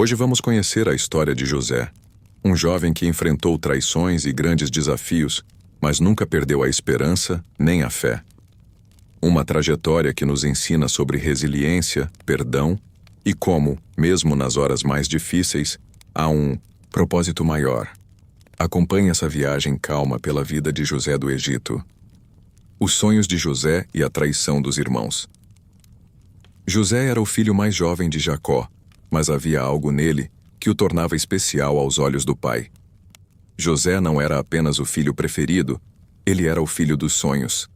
Hoje vamos conhecer a história de José, um jovem que enfrentou traições e grandes desafios, mas nunca perdeu a esperança nem a fé. Uma trajetória que nos ensina sobre resiliência, perdão e como, mesmo nas horas mais difíceis, há um propósito maior. Acompanhe essa viagem calma pela vida de José do Egito. Os sonhos de José e a traição dos irmãos. José era o filho mais jovem de Jacó, mas havia algo nele que o tornava especial aos olhos do pai. José não era apenas o filho preferido, ele era o filho dos sonhos.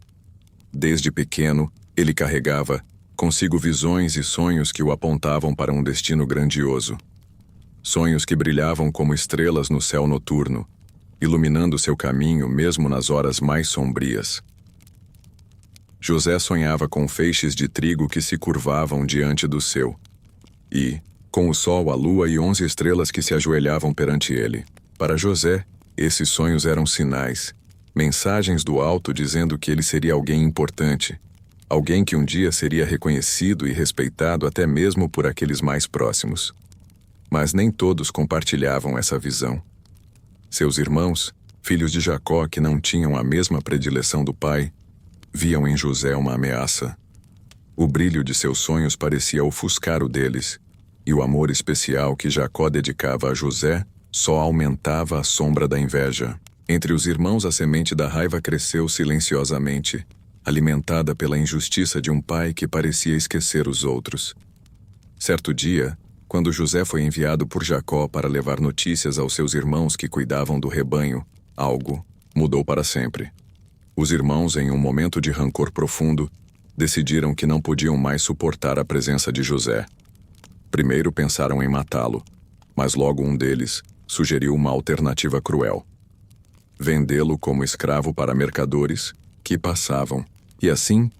Desde pequeno, ele carregava consigo visões e sonhos que o apontavam para um destino grandioso. Sonhos que brilhavam como estrelas no céu noturno, iluminando seu caminho mesmo nas horas mais sombrias. José sonhava com feixes de trigo que se curvavam diante do seu, e com o sol, a lua e 11 estrelas que se ajoelhavam perante ele. Para José, esses sonhos eram sinais, mensagens do alto dizendo que ele seria alguém importante, alguém que um dia seria reconhecido e respeitado até mesmo por aqueles mais próximos. Mas nem todos compartilhavam essa visão. Seus irmãos, filhos de Jacó que não tinham a mesma predileção do pai, viam em José uma ameaça. O brilho de seus sonhos parecia ofuscar o deles, e o amor especial que Jacó dedicava a José só aumentava a sombra da inveja. Entre os irmãos, a semente da raiva cresceu silenciosamente, alimentada pela injustiça de um pai que parecia esquecer os outros. Certo dia, quando José foi enviado por Jacó para levar notícias aos seus irmãos que cuidavam do rebanho, algo mudou para sempre. Os irmãos, em um momento de rancor profundo, decidiram que não podiam mais suportar a presença de José. Primeiro pensaram em matá-lo, mas logo um deles sugeriu uma alternativa cruel: vendê-lo como escravo para mercadores que passavam. E assim,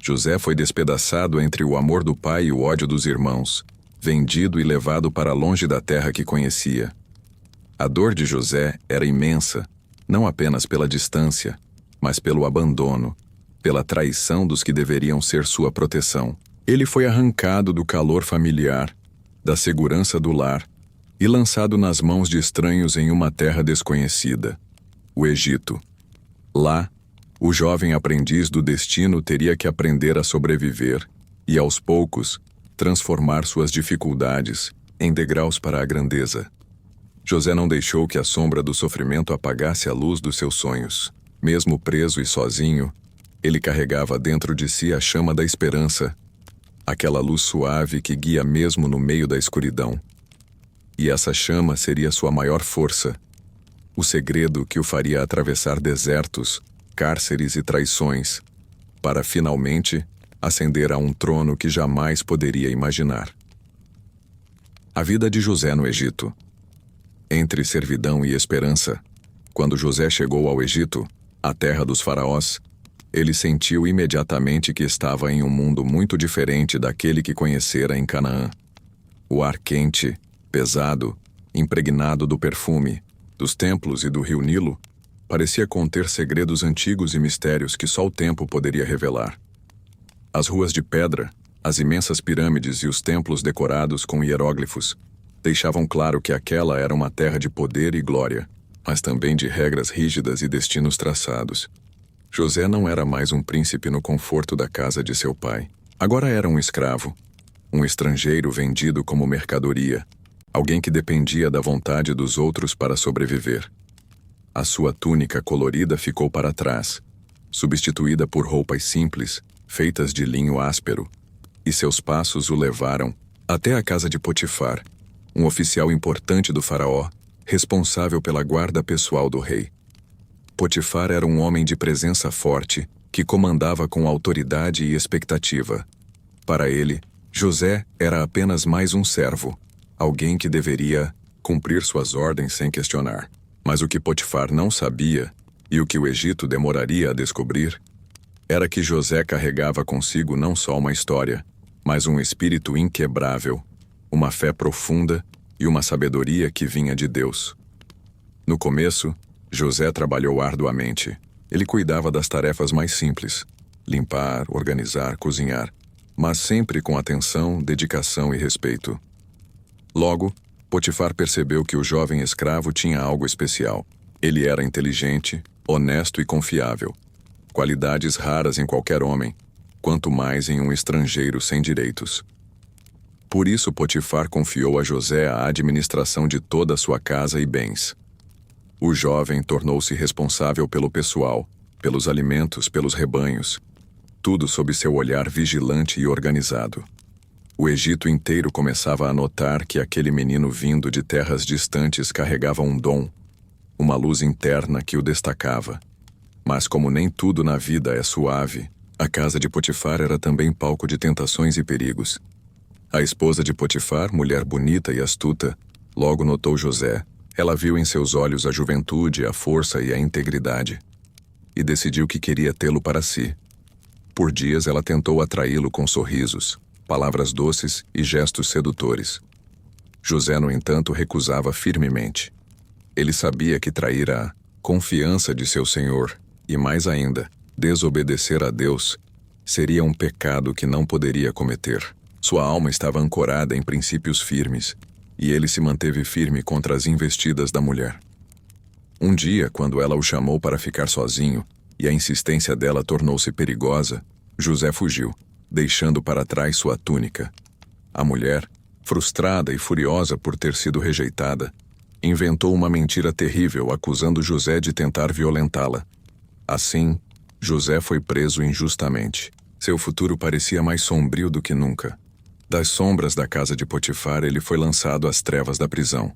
José foi despedaçado entre o amor do pai e o ódio dos irmãos, vendido e levado para longe da terra que conhecia. A dor de José era imensa, não apenas pela distância, mas pelo abandono, pela traição dos que deveriam ser sua proteção. Ele foi arrancado do calor familiar, da segurança do lar, e lançado nas mãos de estranhos em uma terra desconhecida, o Egito. Lá, o jovem aprendiz do destino teria que aprender a sobreviver e, aos poucos, transformar suas dificuldades em degraus para a grandeza. José não deixou que a sombra do sofrimento apagasse a luz dos seus sonhos. Mesmo preso e sozinho, ele carregava dentro de si a chama da esperança, aquela luz suave que guia mesmo no meio da escuridão. E essa chama seria sua maior força, o segredo que o faria atravessar desertos, cárceres e traições, para finalmente ascender a um trono que jamais poderia imaginar. A vida de José no Egito. Entre servidão e esperança, quando José chegou ao Egito, a terra dos faraós, ele sentiu imediatamente que estava em um mundo muito diferente daquele que conhecera em Canaã. O ar quente, pesado, impregnado do perfume, dos templos e do rio Nilo, parecia conter segredos antigos e mistérios que só o tempo poderia revelar. As ruas de pedra, as imensas pirâmides e os templos decorados com hieróglifos deixavam claro que aquela era uma terra de poder e glória, mas também de regras rígidas e destinos traçados. José não era mais um príncipe no conforto da casa de seu pai. Agora era um escravo, um estrangeiro vendido como mercadoria, alguém que dependia da vontade dos outros para sobreviver. A sua túnica colorida ficou para trás, substituída por roupas simples, feitas de linho áspero, e seus passos o levaram até a casa de Potifar, um oficial importante do faraó, responsável pela guarda pessoal do rei. Potifar era um homem de presença forte, que comandava com autoridade e expectativa. Para ele, José era apenas mais um servo, alguém que deveria cumprir suas ordens sem questionar. Mas o que Potifar não sabia, e o que o Egito demoraria a descobrir, era que José carregava consigo não só uma história, mas um espírito inquebrável, uma fé profunda e uma sabedoria que vinha de Deus. No começo, José trabalhou arduamente. Ele cuidava das tarefas mais simples: limpar, organizar, cozinhar, mas sempre com atenção, dedicação e respeito. Logo, Potifar percebeu que o jovem escravo tinha algo especial. Ele era inteligente, honesto e confiável. Qualidades raras em qualquer homem, quanto mais em um estrangeiro sem direitos. Por isso Potifar confiou a José a administração de toda a sua casa e bens. O jovem tornou-se responsável pelo pessoal, pelos alimentos, pelos rebanhos. Tudo sob seu olhar vigilante e organizado. O Egito inteiro começava a notar que aquele menino vindo de terras distantes carregava um dom, uma luz interna que o destacava. Mas como nem tudo na vida é suave, a casa de Potifar era também palco de tentações e perigos. A esposa de Potifar, mulher bonita e astuta, logo notou José. Ela viu em seus olhos a juventude, a força e a integridade, e decidiu que queria tê-lo para si. Por dias ela tentou atraí-lo com sorrisos, palavras doces e gestos sedutores. José, no entanto, recusava firmemente. Ele sabia que trair a confiança de seu senhor, e mais ainda, desobedecer a Deus, seria um pecado que não poderia cometer. Sua alma estava ancorada em princípios firmes, e ele se manteve firme contra as investidas da mulher. Um dia, quando ela o chamou para ficar sozinho, e a insistência dela tornou-se perigosa, José fugiu, deixando para trás sua túnica. A mulher, frustrada e furiosa por ter sido rejeitada, inventou uma mentira terrível acusando José de tentar violentá-la. Assim, José foi preso injustamente. Seu futuro parecia mais sombrio do que nunca. Das sombras da casa de Potifar, ele foi lançado às trevas da prisão.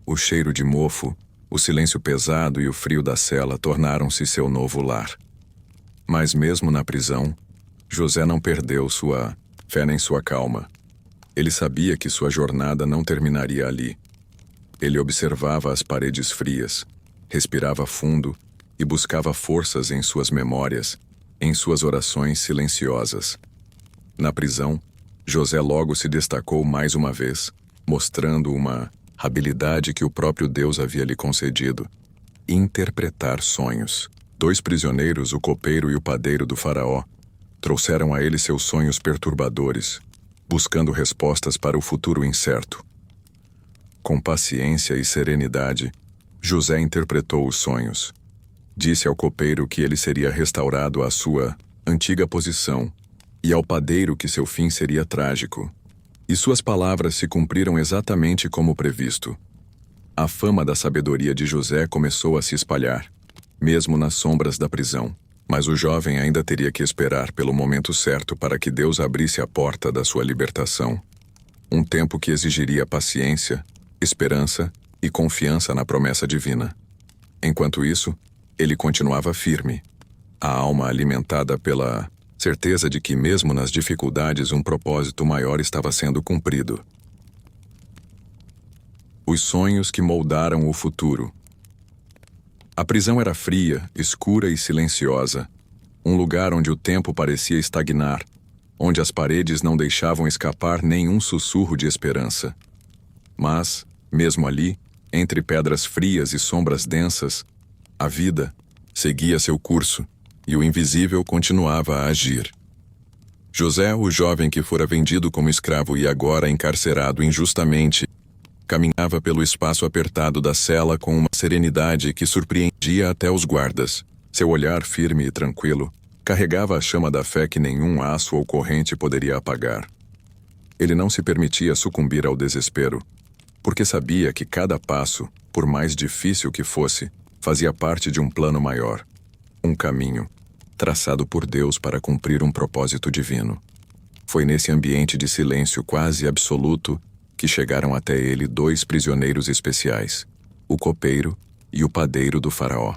O cheiro de mofo, o silêncio pesado e o frio da cela tornaram-se seu novo lar. Mas mesmo na prisão, José não perdeu sua fé nem sua calma. Ele sabia que sua jornada não terminaria ali. Ele observava as paredes frias, respirava fundo e buscava forças em suas memórias, em suas orações silenciosas. Na prisão, José logo se destacou mais uma vez, mostrando uma habilidade que o próprio Deus havia lhe concedido: interpretar sonhos. 2 prisioneiros, o copeiro e o padeiro do faraó, trouxeram a ele seus sonhos perturbadores, buscando respostas para o futuro incerto. Com paciência e serenidade, José interpretou os sonhos. Disse ao copeiro que ele seria restaurado à sua antiga posição, e ao padeiro que seu fim seria trágico. E suas palavras se cumpriram exatamente como previsto. A fama da sabedoria de José começou a se espalhar, mesmo nas sombras da prisão. Mas o jovem ainda teria que esperar pelo momento certo para que Deus abrisse a porta da sua libertação. Um tempo que exigiria paciência, esperança e confiança na promessa divina. Enquanto isso, ele continuava firme, a alma alimentada pela certeza de que mesmo nas dificuldades um propósito maior estava sendo cumprido. Os sonhos que moldaram o futuro. A prisão era fria, escura e silenciosa, um lugar onde o tempo parecia estagnar, onde as paredes não deixavam escapar nenhum sussurro de esperança. Mas, mesmo ali, entre pedras frias e sombras densas, a vida seguia seu curso, e o invisível continuava a agir. José, o jovem que fora vendido como escravo e agora encarcerado injustamente, caminhava pelo espaço apertado da cela com uma serenidade que surpreendia até os guardas. Seu olhar firme e tranquilo carregava a chama da fé que nenhum aço ou corrente poderia apagar. Ele não se permitia sucumbir ao desespero, porque sabia que cada passo, por mais difícil que fosse, fazia parte de um plano maior, um caminho, traçado por Deus para cumprir um propósito divino. Foi nesse ambiente de silêncio quase absoluto que chegaram até ele 2 prisioneiros especiais, o copeiro e o padeiro do faraó.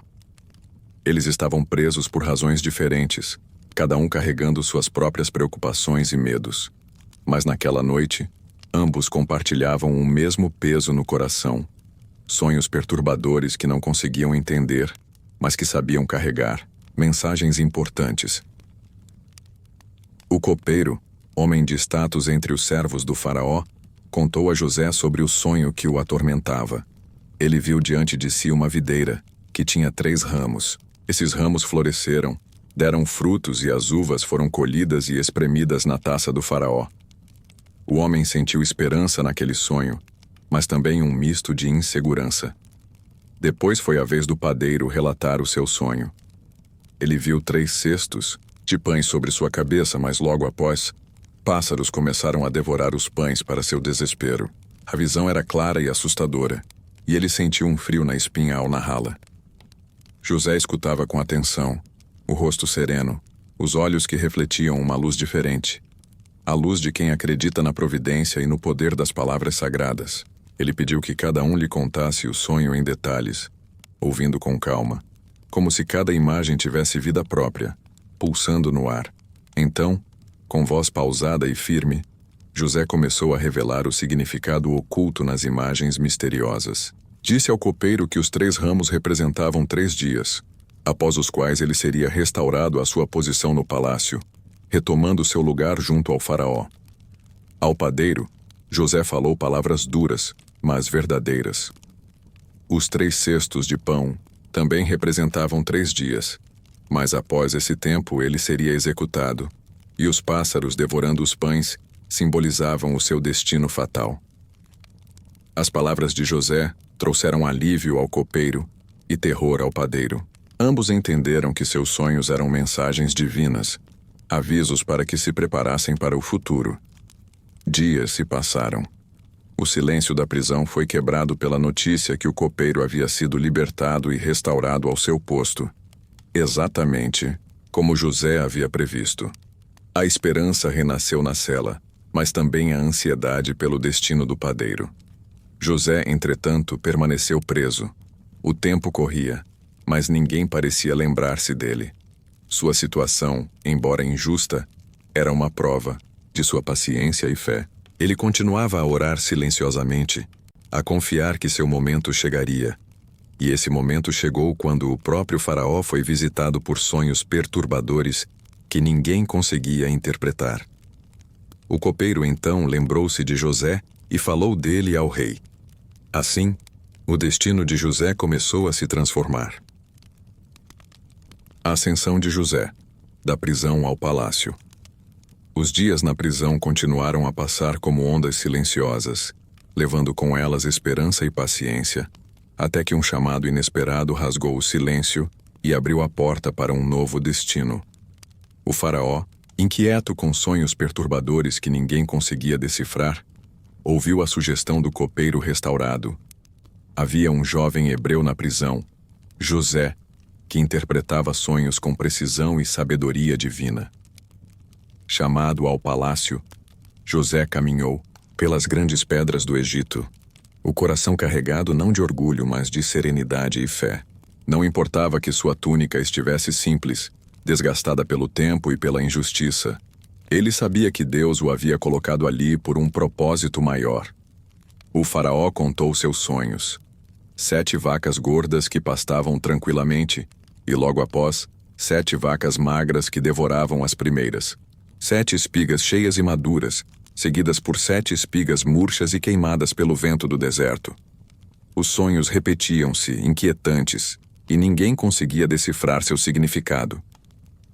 Eles estavam presos por razões diferentes, cada um carregando suas próprias preocupações e medos. Mas naquela noite, ambos compartilhavam o mesmo peso no coração, sonhos perturbadores que não conseguiam entender, mas que sabiam carregar, mensagens importantes. O copeiro, homem de status entre os servos do faraó, contou a José sobre o sonho que o atormentava. Ele viu diante de si uma videira, que tinha 3 ramos. Esses ramos floresceram, deram frutos e as uvas foram colhidas e espremidas na taça do faraó. O homem sentiu esperança naquele sonho, mas também um misto de insegurança. Depois foi a vez do padeiro relatar o seu sonho. Ele viu 3 cestos de pães sobre sua cabeça, mas logo após, pássaros começaram a devorar os pães para seu desespero. A visão era clara e assustadora, e ele sentiu um frio na espinha ao narrá-la. José escutava com atenção, o rosto sereno, os olhos que refletiam uma luz diferente. A luz de quem acredita na providência e no poder das palavras sagradas. Ele pediu que cada um lhe contasse o sonho em detalhes, ouvindo com calma, como se cada imagem tivesse vida própria, pulsando no ar. Então, com voz pausada e firme, José começou a revelar o significado oculto nas imagens misteriosas. Disse ao copeiro que os 3 ramos representavam 3 dias, após os quais ele seria restaurado à sua posição no palácio, retomando seu lugar junto ao faraó. Ao padeiro, José falou palavras duras, mas verdadeiras. Os 3 cestos de pão também representavam 3 dias, mas após esse tempo ele seria executado, e os pássaros devorando os pães simbolizavam o seu destino fatal. As palavras de José trouxeram alívio ao copeiro e terror ao padeiro. Ambos entenderam que seus sonhos eram mensagens divinas, avisos para que se preparassem para o futuro. Dias se passaram. O silêncio da prisão foi quebrado pela notícia que o copeiro havia sido libertado e restaurado ao seu posto, exatamente como José havia previsto. A esperança renasceu na cela, mas também a ansiedade pelo destino do padeiro. José, entretanto, permaneceu preso. O tempo corria, mas ninguém parecia lembrar-se dele. Sua situação, embora injusta, era uma prova de sua paciência e fé. Ele continuava a orar silenciosamente, a confiar que seu momento chegaria. E esse momento chegou quando o próprio faraó foi visitado por sonhos perturbadores que ninguém conseguia interpretar. O copeiro então lembrou-se de José e falou dele ao rei. Assim, o destino de José começou a se transformar. A ascensão de José, da prisão ao palácio. Os dias na prisão continuaram a passar como ondas silenciosas, levando com elas esperança e paciência, até que um chamado inesperado rasgou o silêncio e abriu a porta para um novo destino. O faraó, inquieto com sonhos perturbadores que ninguém conseguia decifrar, ouviu a sugestão do copeiro restaurado. Havia um jovem hebreu na prisão, José, que interpretava sonhos com precisão e sabedoria divina. Chamado ao palácio, José caminhou pelas grandes pedras do Egito, o coração carregado não de orgulho, mas de serenidade e fé. Não importava que sua túnica estivesse simples, desgastada pelo tempo e pela injustiça. Ele sabia que Deus o havia colocado ali por um propósito maior. O faraó contou seus sonhos. 7 vacas gordas que pastavam tranquilamente, e logo após, 7 vacas magras que devoravam as primeiras. 7 espigas cheias e maduras, seguidas por 7 espigas murchas e queimadas pelo vento do deserto. Os sonhos repetiam-se, inquietantes, e ninguém conseguia decifrar seu significado.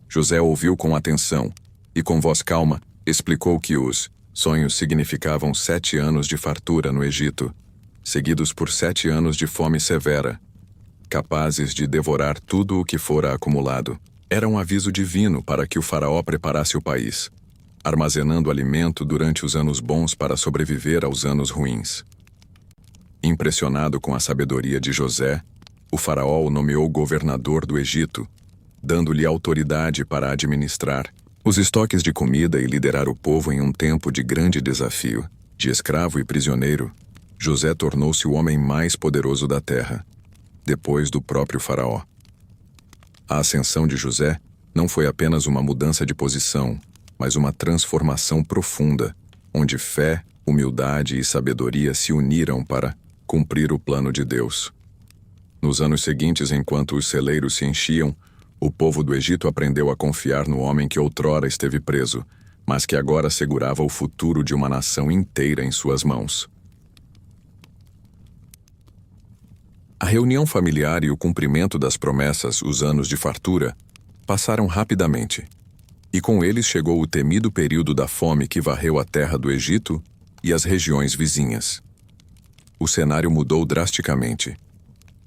José ouviu com atenção, e com voz calma, explicou que os sonhos significavam 7 anos de fartura no Egito, seguidos por 7 anos de fome severa, capazes de devorar tudo o que fora acumulado. Era um aviso divino para que o faraó preparasse o país, armazenando alimento durante os anos bons para sobreviver aos anos ruins. Impressionado com a sabedoria de José, o faraó o nomeou governador do Egito, dando-lhe autoridade para administrar os estoques de comida e liderar o povo em um tempo de grande desafio. De escravo e prisioneiro, José tornou-se o homem mais poderoso da terra, depois do próprio faraó. A ascensão de José não foi apenas uma mudança de posição, mas uma transformação profunda, onde fé, humildade e sabedoria se uniram para cumprir o plano de Deus. Nos anos seguintes, enquanto os celeiros se enchiam, o povo do Egito aprendeu a confiar no homem que outrora esteve preso, mas que agora segurava o futuro de uma nação inteira em suas mãos. A reunião familiar e o cumprimento das promessas, os anos de fartura, passaram rapidamente. E com eles chegou o temido período da fome que varreu a terra do Egito e as regiões vizinhas. o cenário mudou drasticamente.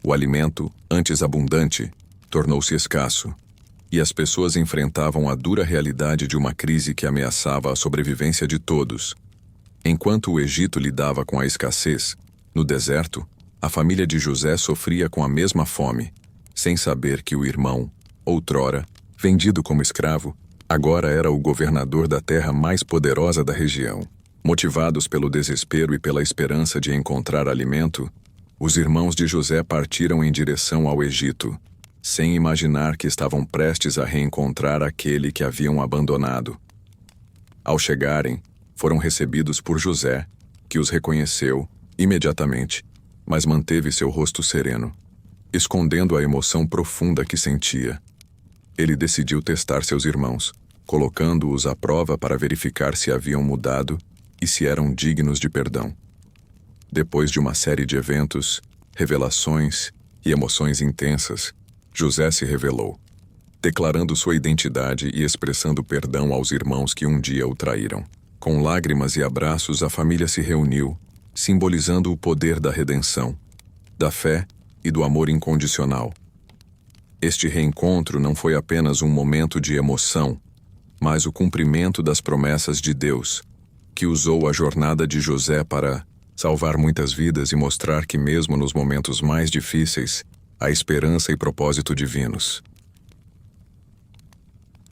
O alimento, antes abundante, tornou-se escasso, e as pessoas enfrentavam a dura realidade de uma crise que ameaçava a sobrevivência de todos. Enquanto o Egito lidava com a escassez, no deserto, a família de José sofria com a mesma fome, sem saber que o irmão, outrora, vendido como escravo, agora era o governador da terra mais poderosa da região. Motivados pelo desespero e pela esperança de encontrar alimento, os irmãos de José partiram em direção ao Egito, sem imaginar que estavam prestes a reencontrar aquele que haviam abandonado. Ao chegarem, foram recebidos por José, que os reconheceu imediatamente, mas manteve seu rosto sereno, escondendo a emoção profunda que sentia. Ele decidiu testar seus irmãos, colocando-os à prova para verificar se haviam mudado e se eram dignos de perdão. Depois de uma série de eventos, revelações e emoções intensas, José se revelou, declarando sua identidade e expressando perdão aos irmãos que um dia o traíram. Com lágrimas e abraços, a família se reuniu, simbolizando o poder da redenção, da fé e do amor incondicional. Este reencontro não foi apenas um momento de emoção, mas o cumprimento das promessas de Deus, que usou a jornada de José para salvar muitas vidas e mostrar que mesmo nos momentos mais difíceis, há esperança e propósito divinos.